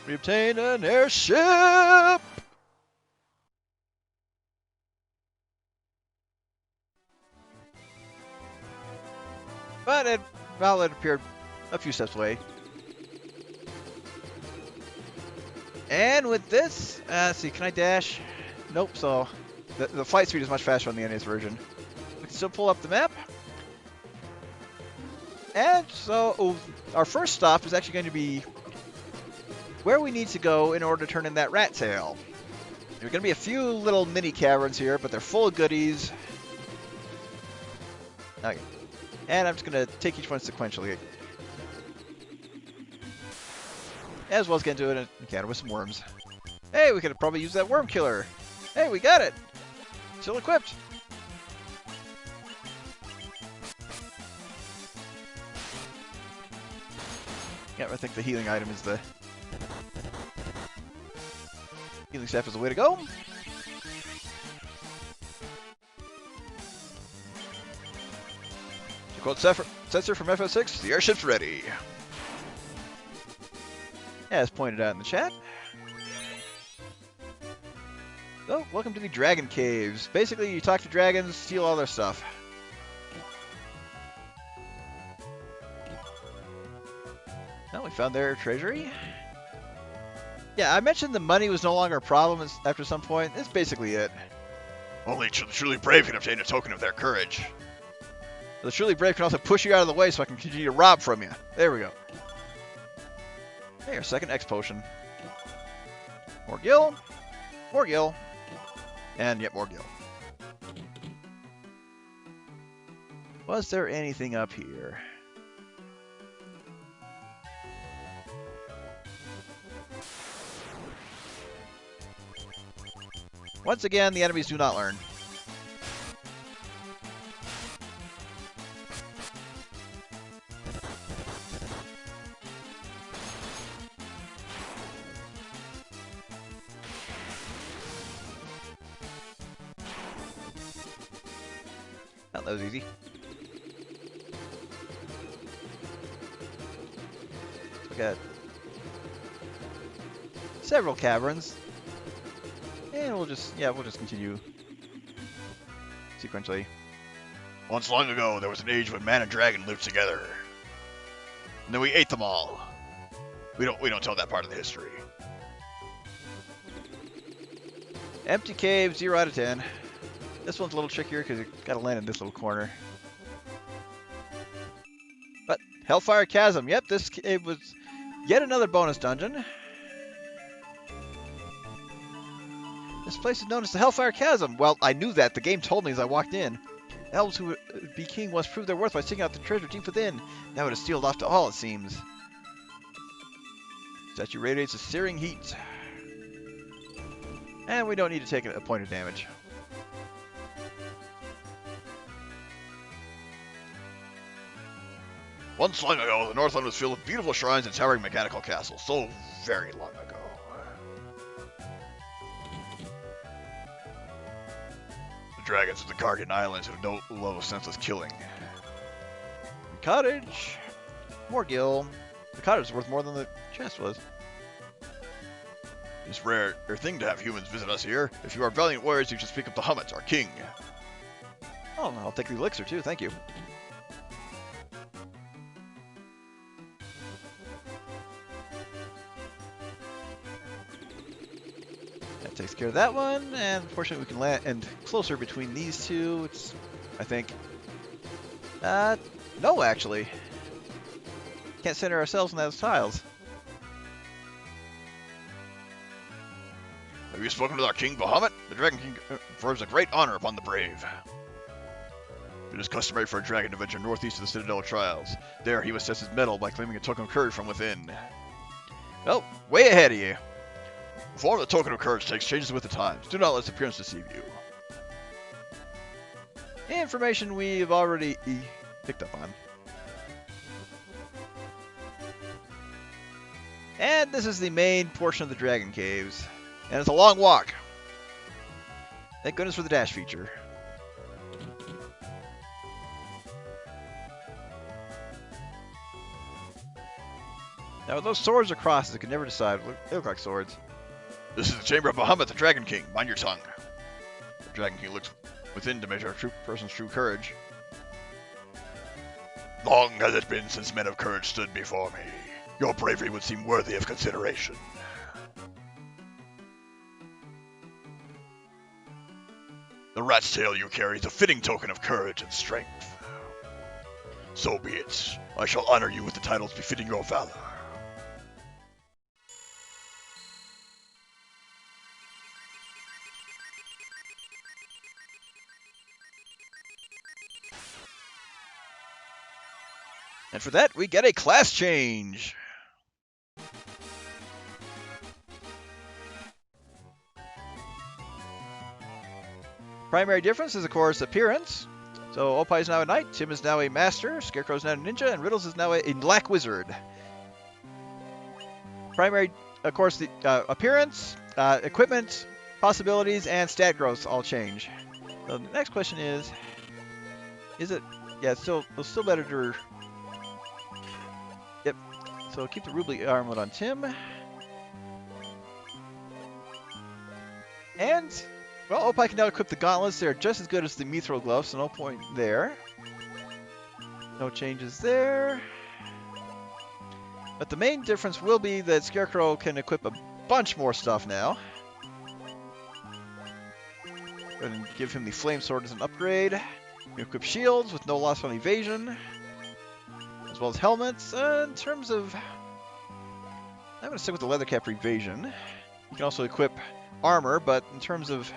We obtain an airship! But it appeared a few steps away. And with this, let's see, can I dash? Nope, so the flight speed is much faster on the NES version. We can still pull up the map. And so our first stop is actually going to be where we need to go in order to turn in that rat tail. There are going to be a few little mini caverns here, but they're full of goodies. Okay. And I'm just going to take each one sequentially. As well as get into an encounter with some worms. Hey, we could probably use that worm killer. Hey, we got it. Still equipped. Yeah, I think the healing item is the... Healing staff is the way to go. To quote Sensor from FS6, the airship's ready. As pointed out in the chat. So, welcome to the Dragon Caves. Basically, you talk to dragons, steal all their stuff. Well, we found their treasury. Yeah, I mentioned the money was no longer a problem after some point. That's basically it. Only the truly brave can obtain a token of their courage. The truly brave can also push you out of the way so I can continue to rob from you. There we go. Hey, our second X potion. More gil. More gil. And yet more gil. Was there anything up here? Once again, the enemies do not learn. Oh, that was easy. We got several caverns. And we'll just continue sequentially. Once long ago, there was an age when man and dragon lived together. And then we ate them all. We don't tell that part of the history. Empty cave, 0 out of 10. This one's a little trickier because you gotta land in this little corner. But Hellfire Chasm, yep, it was yet another bonus dungeon. This place is known as the Hellfire Chasm. Well, I knew that. The game told me as I walked in. Elves who would be king must prove their worth by seeking out the treasure deep within. Now it is sealed off to all, it seems. Statue radiates a searing heat. And we don't need to take a point of damage. Once long ago, the Northland was filled with beautiful shrines and towering mechanical castles. So very long ago. The dragons of the Guardian Islands have no love of senseless killing. Cottage. More gil. The cottage is worth more than the chest was. It's a rare thing to have humans visit us here. If you are valiant warriors, you should speak up to Hummet, our king. Oh, I'll take the elixir too, thank you. That takes care of that one, and unfortunately we can land closer between these two. It's, I think. No, actually. Can't center ourselves in those tiles. Have you spoken with our king, Bahamut? The Dragon King confers a great honor upon the brave. It is customary for a dragon to venture northeast of the Citadel of Trials. There, he must test his mettle by claiming a token of courage from within. Oh, way ahead of you. The form of the token of courage takes changes with the times. Do not let its appearance deceive you. Information we've already picked up on. And this is the main portion of the Dragon Caves. And it's a long walk. Thank goodness for the dash feature. Now, are those swords or crosses? I could never decide. They look like swords. This is the chamber of Bahamut, the Dragon King. Mind your tongue. The Dragon King looks within to measure a person's true courage. Long has it been since men of courage stood before me. Your bravery would seem worthy of consideration. The rat's tail you carry is a fitting token of courage and strength. So be it. I shall honor you with the titles befitting your valor. And for that, we get a class change. Primary difference is, of course, appearance. So Opie is now a knight, Tim is now a master, Scarecrow is now a ninja, and Riddles is now a black wizard. Primary, of course, the appearance, equipment, possibilities, and stat growth all change. So the next question is it? Yeah, it's still better to. Yep. So keep the ruby armlet on Tim. And, well, Opie can now equip the gauntlets. They're just as good as the mithril gloves, so no point there. No changes there. But the main difference will be that Scarecrow can equip a bunch more stuff now. And give him the flame sword as an upgrade. You can equip shields with no loss on evasion, as well as helmets. In terms of, I'm going to stick with the leather cap for evasion. You can also equip armor, but in terms of,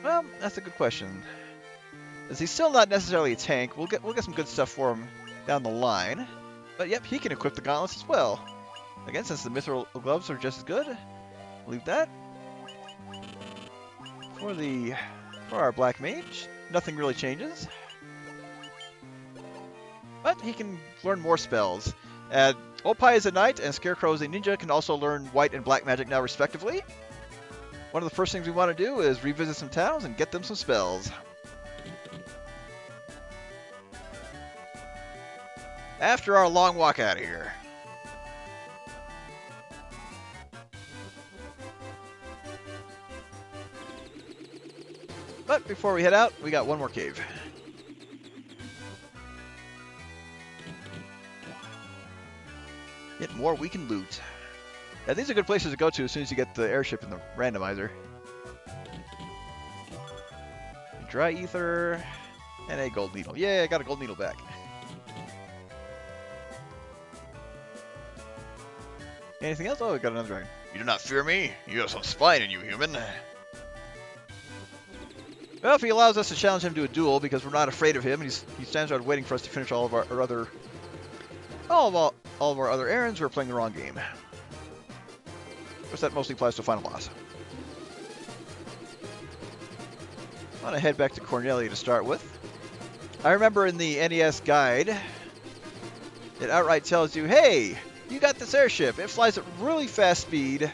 well, that's a good question. As he's still not necessarily a tank, we'll get some good stuff for him down the line. But yep, he can equip the gauntlets as well. Again, since the mithril gloves are just as good, leave that. For our black mage, nothing really changes. But he can learn more spells. Opie is a knight and Scarecrow is a ninja, can also learn white and black magic now respectively. One of the first things we want to do is revisit some towns and get them some spells. After our long walk out of here. But before we head out, we got one more cave. Get more we can loot. Yeah, these are good places to go to as soon as you get the airship in the randomizer. Dry ether and a gold needle. Yeah, I got a gold needle back. Anything else? Oh, we got another dragon. You do not fear me? You have some spine in you, human. Well, if he allows us to challenge him to a duel, because we're not afraid of him, and he stands around waiting for us to finish all of our other errands, we're playing the wrong game. Of course, that mostly applies to final boss. I want to head back to Cornelia to start with. I remember in the NES guide, it outright tells you, hey, you got this airship. It flies at really fast speed.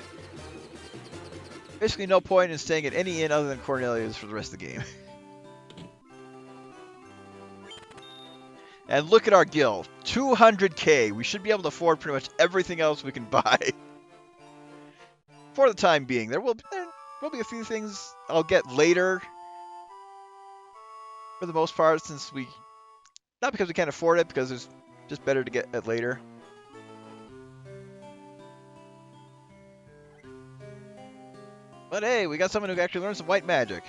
Basically no point in staying at any inn other than Cornelia's for the rest of the game. And look at our guild. 200k. We should be able to afford pretty much everything else we can buy. For the time being. There will be a few things I'll get later. For the most part, since we... Not because we can't afford it, because it's just better to get it later. But hey, we got someone who actually learned some white magic.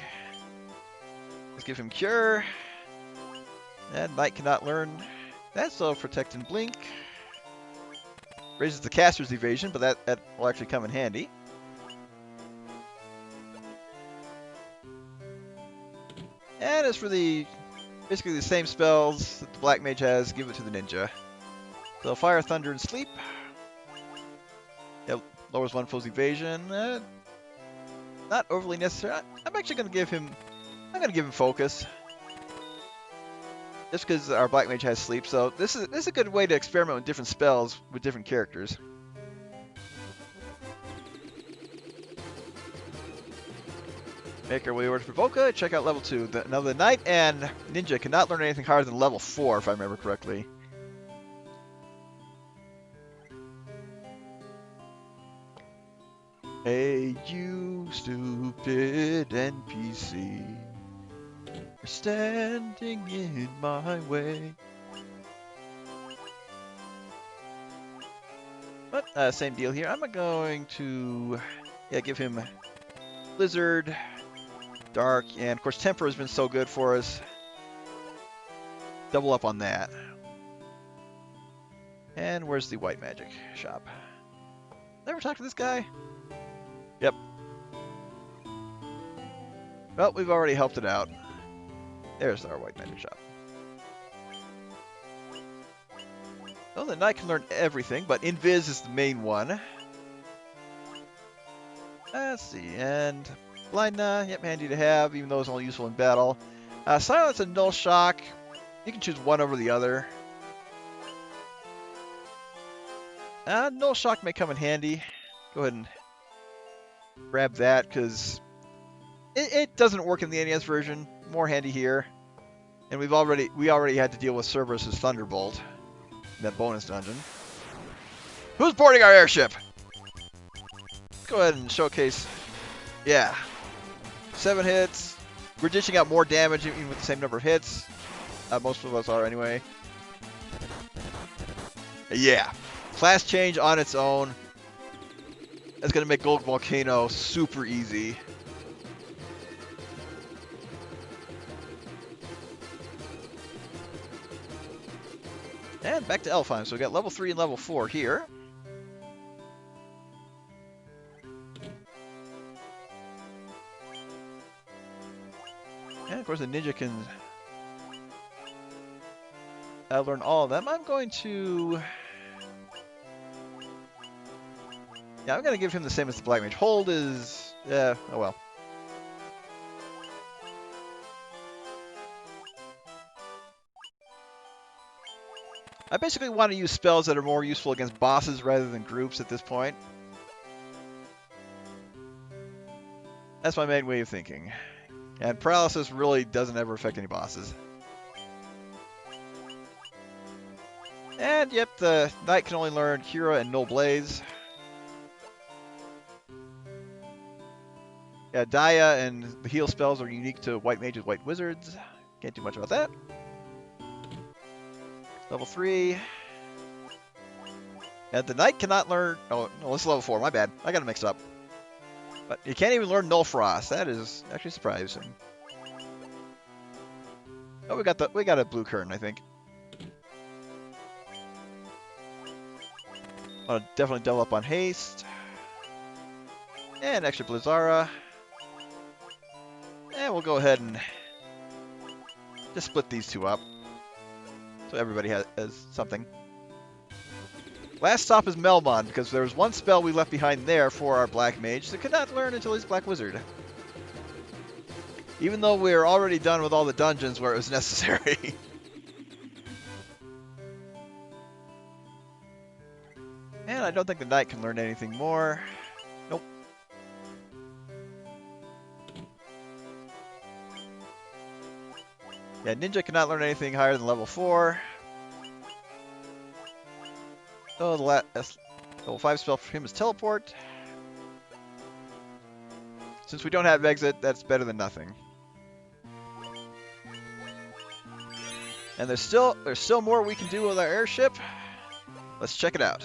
Let's give him Cure. And Knight cannot learn. That's all Protect and Blink. Raises the caster's evasion, but that will actually come in handy. And as for basically the same spells that the Black Mage has, give it to the Ninja. So Fire, Thunder, and Sleep. It lowers one foe's evasion. Not overly necessary. I'm actually going to give him... I'm going to give him Focus. Just because our Black Mage has Sleep, so this is a good way to experiment with different spells with different characters. Make our way over to Provoca, check out level 2. Now the Knight and Ninja cannot learn anything higher than level 4, if I remember correctly. Hey, you stupid NPC. You're standing in my way. But, same deal here. I'm going to, give him Blizzard, Dark, and of course Temper has been so good for us. Double up on that. And where's the white magic shop? Ever talk to this guy? Yep. Well, we've already helped it out. There's our white magic shop. Well, the knight can learn everything, but Invis is the main one. Let's see, and Blind, yep, handy to have, even though it's only useful in battle. Silence and Null Shock, you can choose one over the other. Null Shock may come in handy. Go ahead and grab that, because it doesn't work in the NES version. More handy here. And we already had to deal with Cerberus' Thunderbolt in that bonus dungeon. Who's boarding our airship? Go ahead and showcase. Yeah. 7 hits. We're dishing out more damage even with the same number of hits. Most of us are anyway. Yeah. Class change on its own. That's going to make Gold Volcano super easy. And back to Elfheim. So we got level 3 and level 4 here. And of course the ninja can learn all of them. I'm going to... Yeah, I'm going to give him the same as the Black Mage. Hold is... oh well. I basically want to use spells that are more useful against bosses rather than groups at this point. That's my main way of thinking. And Paralysis really doesn't ever affect any bosses. And yep, the Knight can only learn Cura and Null Blaze. Yeah, Daya and the heal spells are unique to White Mages, White Wizards. Can't do much about that. Level 3. And the Knight cannot learn... Oh, no, this is level 4. My bad. I got it mixed up. But you can't even learn Null Frost. That is actually surprising. Oh, we got a blue curtain, I think. I'll definitely double up on haste. And extra Blizzara. And we'll go ahead and just split these two up. So everybody has something. Last stop is Melmond, because there was one spell we left behind there for our Black Mage that could not learn until he's Black Wizard. Even though we were already done with all the dungeons where it was necessary. And I don't think the Knight can learn anything more. Nope. Yeah, Ninja cannot learn anything higher than level 4. Oh, the level 5 spell for him is Teleport. Since we don't have Exit, that's better than nothing. And there's still more we can do with our airship. Let's check it out.